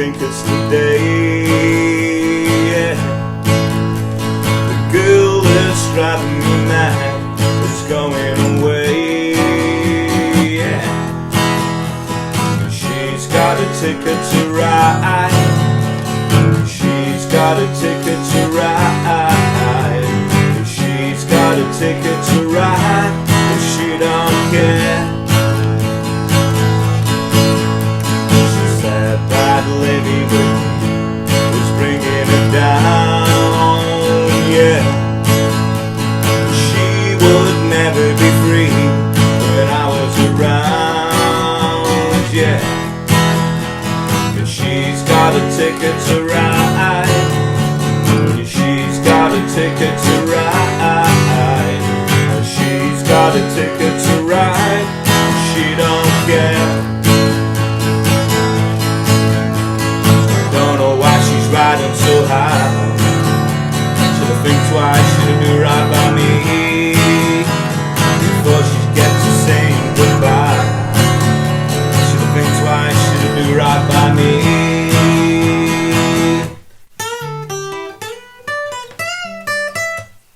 think it's the day, yeah. The girl that's driving me mad is going away, yeah. She's got a ticket to ride. She's got a ticket to ride. She's got a ticket to ride, and she don't care. She said that living was bringing her down, yeah. She would never be free when I was around, yeah. But she's got a ticket to ride. She's got a ticket to ride. She's got a ticket to ride. She don't care. Don't know why she's riding so high. Should've think twice, should've do right by me before she gets to saying goodbye. Should've think twice, should've do right by me.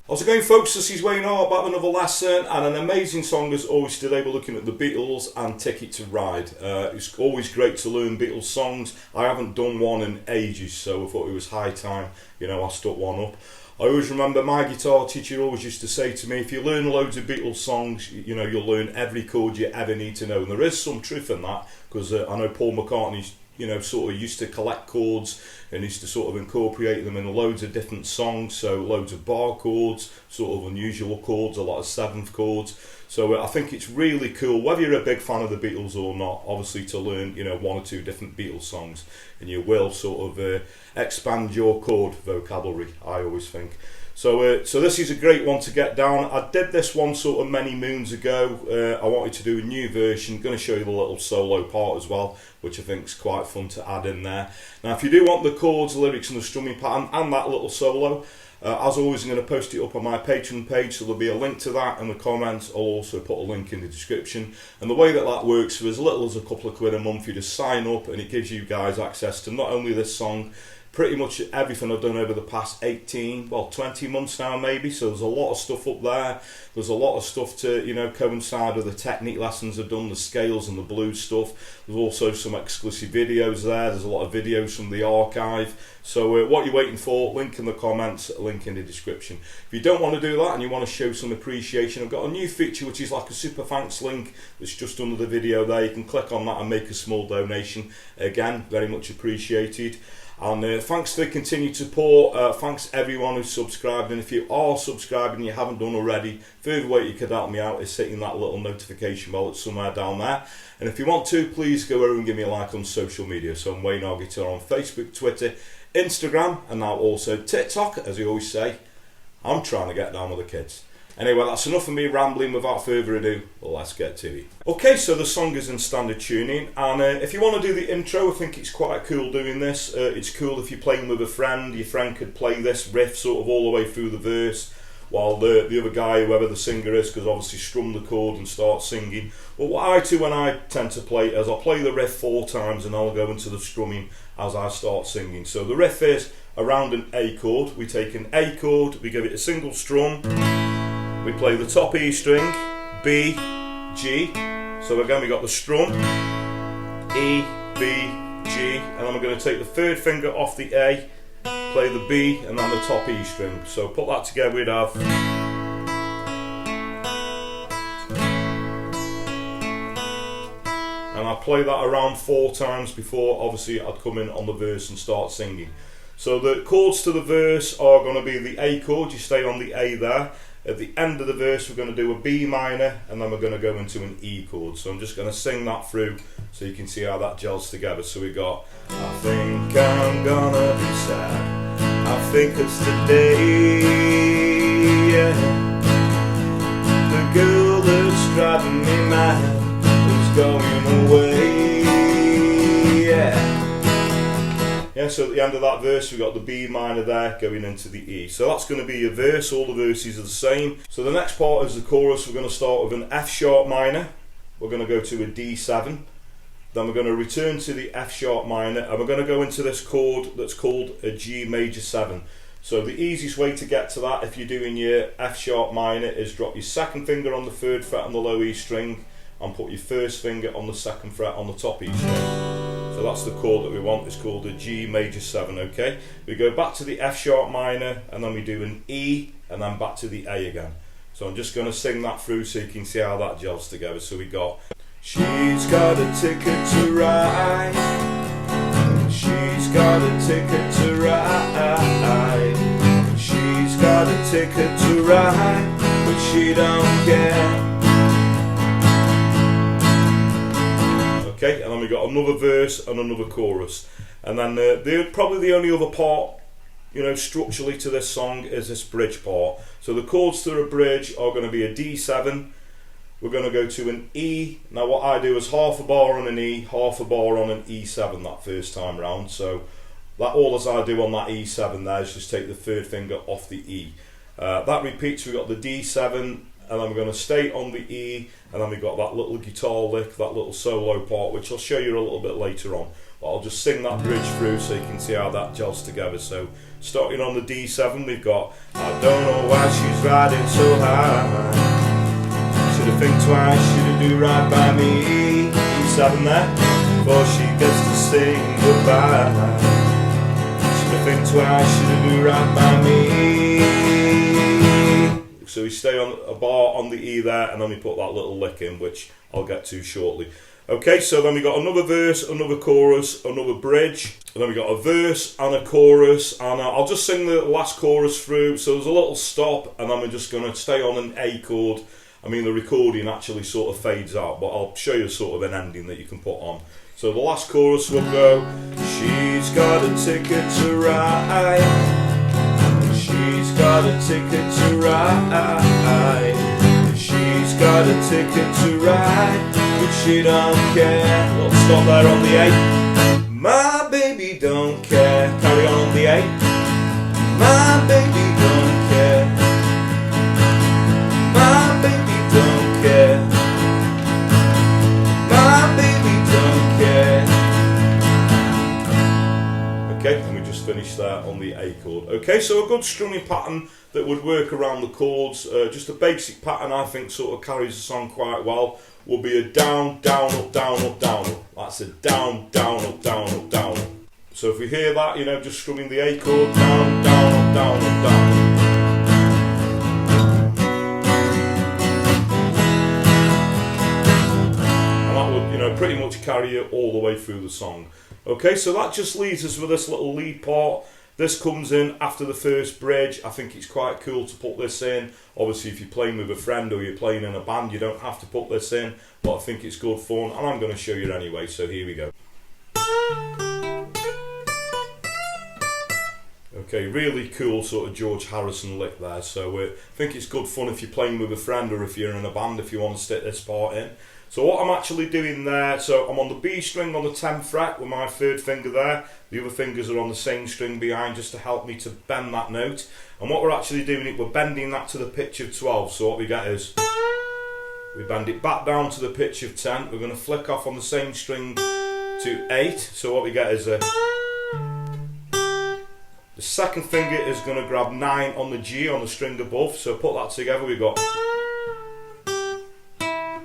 How's it going, folks? This is Wayne R back with another lesson and an amazing song as always. Today we're looking at the Beatles and Ticket to Ride. It's always great to learn Beatles songs. I haven't done one in ages, so I thought it was high time, I stuck one up. I always remember my guitar teacher always used to say to me, if you learn loads of Beatles songs, you'll learn every chord you ever need to know. And there is some truth in that, because I know Paul McCartney's sort of used to collect chords and used to sort of incorporate them in loads of different songs, so loads of bar chords, sort of unusual chords, a lot of seventh chords. So I think it's really cool, whether you're a big fan of the Beatles or not, obviously to learn one or two different Beatles songs, and you will sort of expand your chord vocabulary, I always think. So this is a great one to get down. I did this one sort of many moons ago. I wanted to do a new version. Going to show you the little solo part as well, which I think is quite fun to add in there. Now, if you do want the chords, the lyrics and the strumming pattern and that little solo, as always, I'm going to post it up on my Patreon page, so there'll be a link to that in the comments. I'll also put a link in the description. And the way that works, for as little as a couple of quid a month, you just sign up and it gives you guys access to not only this song, pretty much everything I've done over the past 20 months now maybe. So there's a lot of stuff up there. There's a lot of stuff to coincide with the technique lessons I've done, the scales and the blues stuff. There's also some exclusive videos there. There's a lot of videos from the archive. So what you're waiting for, link in the comments, link in the description. If you don't want to do that and you want to show some appreciation, I've got a new feature which is like a super thanks link that's just under the video there. You can click on that and make a small donation. Again, very much appreciated. And thanks for the continued support. Thanks everyone who's subscribed, and if you are subscribed and you haven't done already, further way you could help me out is hitting that little notification bell that's somewhere down there. And if you want to, please go over and give me a like on social media. So I'm Wayne R Guitar on Facebook, Twitter, Instagram, and now also TikTok. As I always say, I'm trying to get down with the kids. Anyway, that's enough of me rambling. Without further ado, let's get to it. Okay, so the song is in standard tuning, and if you want to do the intro, I think it's quite cool doing this. It's cool if you're playing with a friend. Your friend could play this riff sort of all the way through the verse, while the other guy, whoever the singer is, could obviously strum the chord and start singing. But what I do when I tend to play is I'll play the riff 4 times and I'll go into the strumming as I start singing. So the riff is around an A chord. We take an A chord, we give it a single strum. We play the top E string, B, G. So again we got the strum, E, B, G, and then we're going to take the third finger off the A, play the B, and then the top E string. So put that together, we'd have. And I play that around 4 times before obviously I'd come in on the verse and start singing. So the chords to the verse are going to be the A chord, you stay on the A there. At the end of the verse we're going to do a B minor and then we're going to go into an E chord. So I'm just going to sing that through so you can see how that gels together. So we got, I think I'm gonna be sad, I think it's the day, yeah. The girl that's driving me mad is going away, yeah. Yeah, so at the end of that verse we've got the B minor there going into the E. So that's going to be a verse, all the verses are the same. So the next part is the chorus. We're going to start with an F sharp minor, we're going to go to a D7, then we're going to return to the F sharp minor, and we're going to go into this chord that's called a G major 7. So the easiest way to get to that, if you're doing your F sharp minor, is drop your second finger on the 3rd fret on the low E string and put your first finger on the 2nd fret on the top E string. So that's the chord that we want. It's called a G major 7, okay? We go back to the F sharp minor, and then we do an E, and then back to the A again. So I'm just going to sing that through so you can see how that gels together. So we got, she's got a ticket to ride, she's got a ticket to ride, she's got a ticket to ride, but she don't care. Okay, and then we got another verse and another chorus, and then probably the only other part, you know, structurally to this song is this bridge part. So the chords to the bridge are going to be a D7. We're going to go to an E. Now what I do is half a bar on an E, half a bar on an E7 that first time round. So that all as I do on that E7 there is just take the 3rd finger off the E. That repeats. We've got the D7, and then we're going to stay on the E, and then we've got that little guitar lick, that little solo part, which I'll show you a little bit later on. But I'll just sing that bridge through so you can see how that gels together. So starting on the D7, we've got, I don't know why she's riding so high, should've think twice, should've do right by me. E7 there, before she gets to sing goodbye, should've think twice, should've do right by me. So we stay on a bar on the E there, and then we put that little lick in, which I'll get to shortly. Okay, so then we got another verse, another chorus, another bridge, and then we got a verse and a chorus, and I'll just sing the last chorus through. So there's a little stop, and then we're just going to stay on an A chord. I mean, the recording actually sort of fades out, but I'll show you sort of an ending that you can put on. So the last chorus will go, she's got a ticket to ride, she's got a ticket to ride, she's got a ticket to ride, but she don't care. Little stop there on the A. My baby don't care. Carry on the A. My baby don't care. My baby don't care. My baby don't care. Okay, and we just finished there on the A chord. Okay, so a good strumming pattern that would work around the chords. Just a basic pattern I think sort of carries the song quite well. Will be a down, down, up, down, up, down, up. That's a down, down, up, down, up, down, up. So if we hear that, you know, just strumming the A chord, down, down, up, down, up, down. And that would, you know, pretty much carry you all the way through the song. Okay, so that just leaves us with this little lead part. This comes in after the first bridge. I think it's quite cool to put this in. Obviously, if you're playing with a friend or you're playing in a band, you don't have to put this in, but I think it's good fun, and I'm going to show you anyway, so here we go. Okay, really cool sort of George Harrison lick there, so I think it's good fun if you're playing with a friend or if you're in a band, if you want to stick this part in. So what I'm actually doing there, so I'm on the B string on the 10th fret with my 3rd finger there. The other fingers are on the same string behind just to help me to bend that note. And what we're actually doing, we're bending that to the pitch of 12. So what we get is, we bend it back down to the pitch of 10. We're going to flick off on the same string to 8. So what we get is the 2nd finger is going to grab 9 on the G on the string above. So put that together, we've got...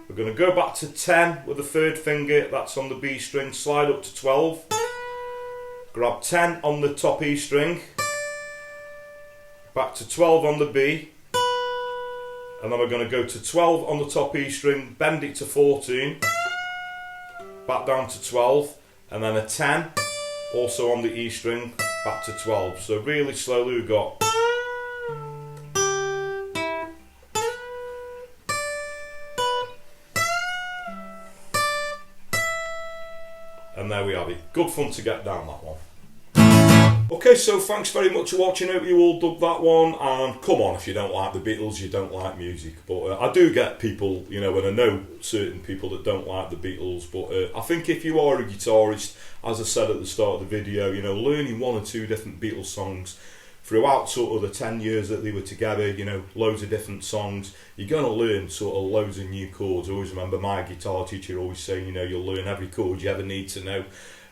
We're going to go back to 10 with the 3rd finger, that's on the B string, slide up to 12, grab 10 on the top E string, back to 12 on the B, and then we're going to go to 12 on the top E string, bend it to 14, back down to 12, and then a 10, also on the E string, back to 12. So really slowly we've got... And there we have it. Good fun to get down that one. Okay, so thanks very much for watching. Hope you all dug that one. And come on, if you don't like the Beatles, you don't like music. But I do get people, you know, and I know certain people that don't like the Beatles. But I think if you are a guitarist, as I said at the start of the video, you know, learning 1 or 2 different Beatles songs throughout sort of the 10 years that they were together, you know, loads of different songs. You're going to learn sort of loads of new chords. I always remember my guitar teacher always saying, you know, you'll learn every chord you ever need to know.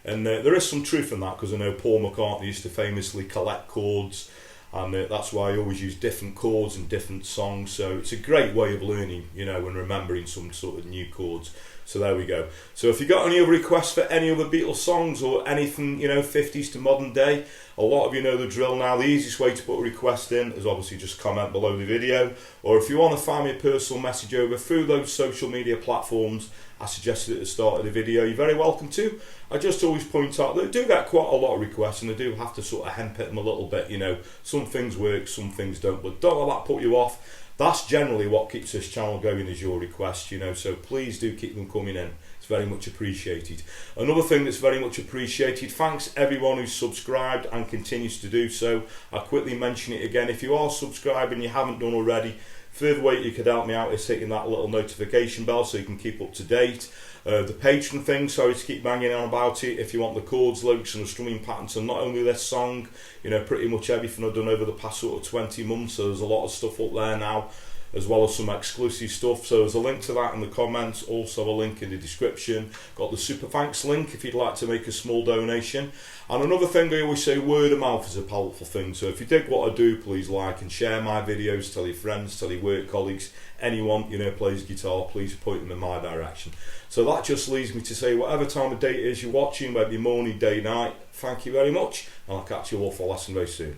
And there is some truth in that, because I know Paul McCartney used to famously collect chords, and that's why I always use different chords and different songs. So it's a great way of learning, you know, and remembering some sort of new chords. So there we go. So if you got any other requests for any other Beatles songs or anything, you know, 50s to modern day, a lot of you know the drill now. The easiest way to put a request in is obviously just comment below the video, or if you want to find me a personal message over through those social media platforms I suggested at the start of the video, you're very welcome to. I just always point out that I do get quite a lot of requests, and I do have to sort of hen pit them a little bit, you know. Some things work, some things don't, but don't let that put you off. That's generally what keeps this channel going, is your requests, you know, so please do keep them coming in. It's very much appreciated. Another thing that's very much appreciated, thanks everyone who's subscribed and continues to do so. I'll quickly mention it again. If you are subscribed and you haven't done already, further way you could help me out is hitting that little notification bell so you can keep up to date. The Patreon thing, sorry to keep banging on about it. If you want the chords, lyrics and the strumming patterns, and not only this song, you know, pretty much everything I've done over the past sort of 20 months, so there's a lot of stuff up there now, as well as some exclusive stuff. So there's a link to that in the comments, also a link in the description. Got the super thanks link if you'd like to make a small donation. And another thing I always say, word of mouth is a powerful thing. So if you dig what I do, please like and share my videos, tell your friends, tell your work colleagues, anyone, you know, plays guitar, please point them in my direction. So that just leaves me to say, whatever time of day it is you're watching, whether it be morning, day, night, thank you very much, and I'll catch you all for a lesson very soon.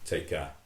Take care.